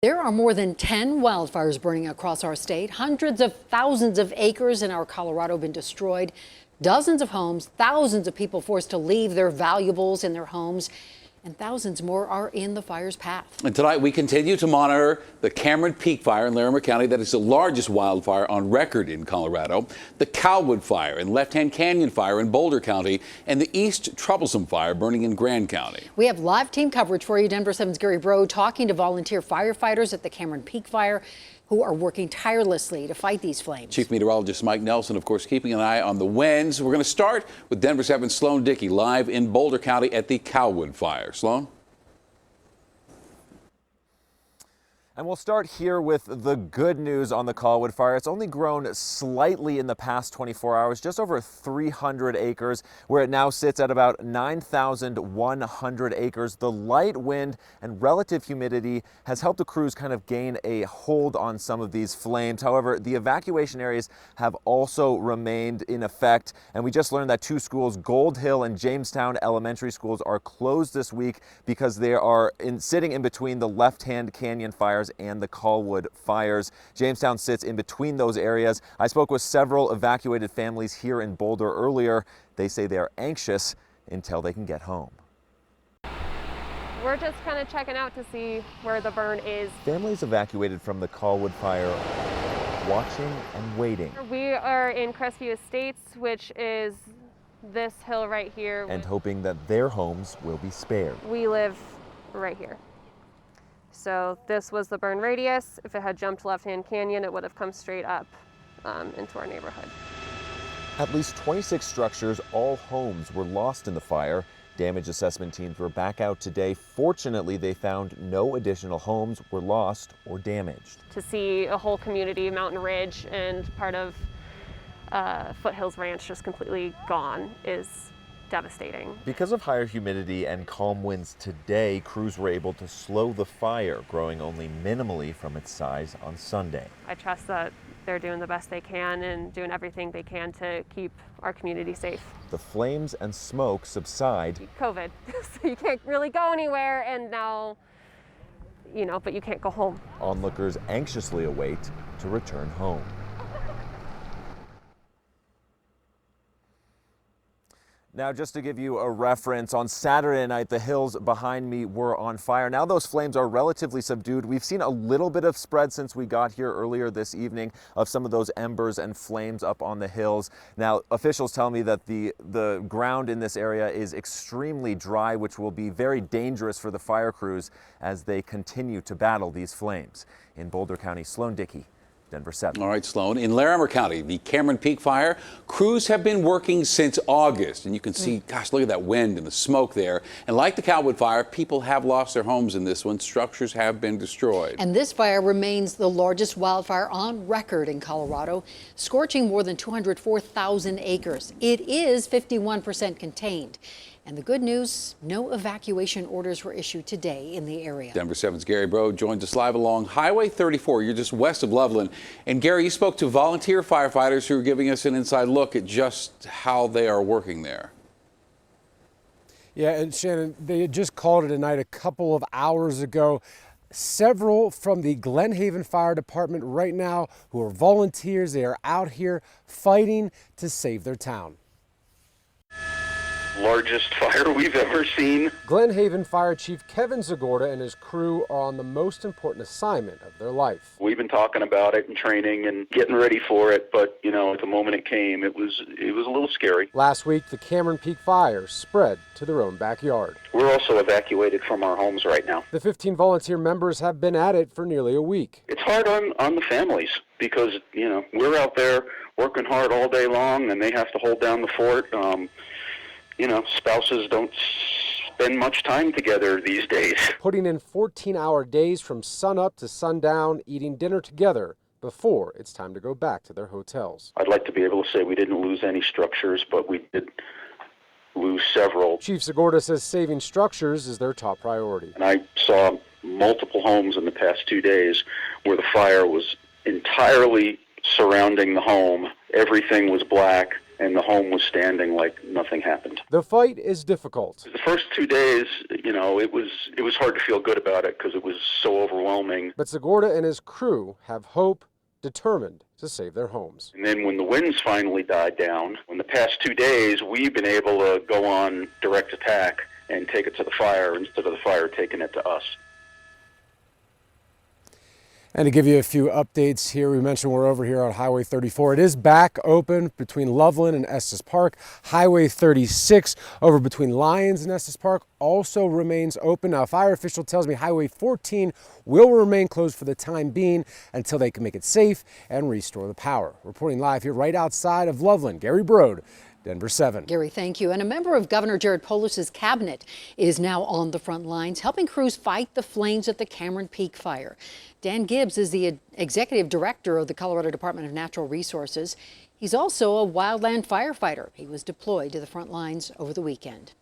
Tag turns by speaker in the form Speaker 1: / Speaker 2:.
Speaker 1: There are more than 10 wildfires burning across our state. Hundreds of thousands of acres in our Colorado have been destroyed. Dozens of homes, thousands of people forced to leave their valuables in their homes, and thousands more are in the fire's path.
Speaker 2: And tonight we continue to monitor the Cameron Peak Fire in Larimer County. That is the largest wildfire on record in Colorado. The Cowwood Fire and Left Hand Canyon Fire in Boulder County, and the East Troublesome Fire burning in Grand County.
Speaker 1: We have live team coverage for you. Denver 7's Gary Brode talking to volunteer firefighters at the Cameron Peak Fire who are working tirelessly to fight these flames.
Speaker 2: Chief Meteorologist Mike Nelson, of course, keeping an eye on the winds. We're going to start with Denver 7's Sloan Dickey live in Boulder County at the Cowwood Fire. Sloan?
Speaker 3: And we'll start here with the good news on the Cowwood Fire. It's only grown slightly in the past 24 hours, just over 300 acres, where it now sits at about 9,100 acres. The light wind and relative humidity has helped the crews kind of gain a hold on some of these flames. However, the evacuation areas have also remained in effect. And we just learned that two schools, Gold Hill and Jamestown Elementary Schools, are closed this week because they are sitting in between the Left Hand Canyon fires and the Cowwood fires. Jamestown sits in between those areas. I spoke with several evacuated families here in Boulder earlier. They say they are anxious until they can get home.
Speaker 4: We're just kind of checking out to see where the burn is.
Speaker 3: Families evacuated from the Cowwood fire watching and waiting.
Speaker 4: We are in Crestview Estates, which is this hill right here.
Speaker 3: And hoping that their homes will be spared.
Speaker 4: We live right here. So this was the burn radius. If it had jumped Left Hand Canyon, it would have come straight up into our neighborhood.
Speaker 3: At least 26 structures, all homes, were lost in the fire. Damage assessment teams were back out today. Fortunately, they found no additional homes were lost or damaged.
Speaker 4: To see a whole community, Mountain Ridge and part of Foothills Ranch just completely gone is devastating.
Speaker 3: Because of higher humidity and calm winds today, crews were able to slow the fire, growing only minimally from its size on Sunday.
Speaker 4: I trust that they're doing the best they can and doing everything they can to keep our community safe.
Speaker 3: The flames and smoke subside.
Speaker 4: COVID, so you can't really go anywhere, and now, but you can't go home.
Speaker 3: Onlookers anxiously await to return home. Now, just to give you a reference, on Saturday night, the hills behind me were on fire. Now those flames are relatively subdued. We've seen a little bit of spread since we got here earlier this evening of some of those embers and flames up on the hills. Now, officials tell me that the ground in this area is extremely dry, which will be very dangerous for the fire crews as they continue to battle these flames. In Boulder County, Sloan Dickey, Denver 7.
Speaker 2: All right, Sloan. In Larimer County, the Cameron Peak Fire, crews have been working since August. And you can see, gosh, look at that wind and the smoke there. And like the Cowwood Fire, people have lost their homes in this one. Structures have been destroyed.
Speaker 1: And this fire remains the largest wildfire on record in Colorado, scorching more than 204,000 acres. It is 51% contained. And the good news, no evacuation orders were issued today in the area.
Speaker 2: Denver 7's Gary Brode joins us live along Highway 34. You're just west of Loveland. And Gary, you spoke to volunteer firefighters who are giving us an inside look at just how they are working there.
Speaker 5: Yeah, and Shannon, they had just called it a night a couple of hours ago. Several from the Glen Haven Fire Department right now who are volunteers. They are out here fighting to save their town.
Speaker 6: Largest fire we've ever seen.
Speaker 5: Glen Haven Fire Chief Kevin Zagorda and his crew are on the most important assignment of their life.
Speaker 6: We've been talking about it and training and getting ready for it, but at the moment it came, it was a little scary.
Speaker 5: Last week, the Cameron Peak Fire spread to their own backyard.
Speaker 6: We're also evacuated from our homes right now.
Speaker 5: The 15 volunteer members have been at it for nearly a week.
Speaker 6: It's hard on the families because, we're out there working hard all day long and they have to hold down the fort. Spouses don't spend much time together these days.
Speaker 5: Putting in 14-hour days from sunup to sundown, eating dinner together before it's time to go back to their hotels.
Speaker 6: I'd like to be able to say we didn't lose any structures, but we did lose several.
Speaker 5: Chief Zagorda says saving structures is their top priority.
Speaker 6: And I saw multiple homes in the past 2 days where the fire was entirely surrounding the home. Everything was black. and the home was standing like nothing happened.
Speaker 5: The fight is difficult.
Speaker 6: The first 2 days, it was hard to feel good about it because it was so overwhelming.
Speaker 5: But Segorda and his crew have hope, determined to save their homes.
Speaker 6: And then when the winds finally died down, in the past 2 days, we've been able to go on direct attack and take it to the fire instead of the fire taking it to us.
Speaker 5: And to give you a few updates here, we mentioned we're over here on Highway 34. It is back open between Loveland and Estes Park. Highway 36 over between Lyons and Estes Park also remains open. Now, a fire official tells me Highway 14 will remain closed for the time being until they can make it safe and restore the power. Reporting live here right outside of Loveland, Gary Brode, Denver 7.
Speaker 1: Gary, thank you. And a member of Governor Jared Polis's cabinet is now on the front lines, helping crews fight the flames at the Cameron Peak fire. Dan Gibbs is the executive director of the Colorado Department of Natural Resources. He's also a wildland firefighter. He was deployed to the front lines over the weekend.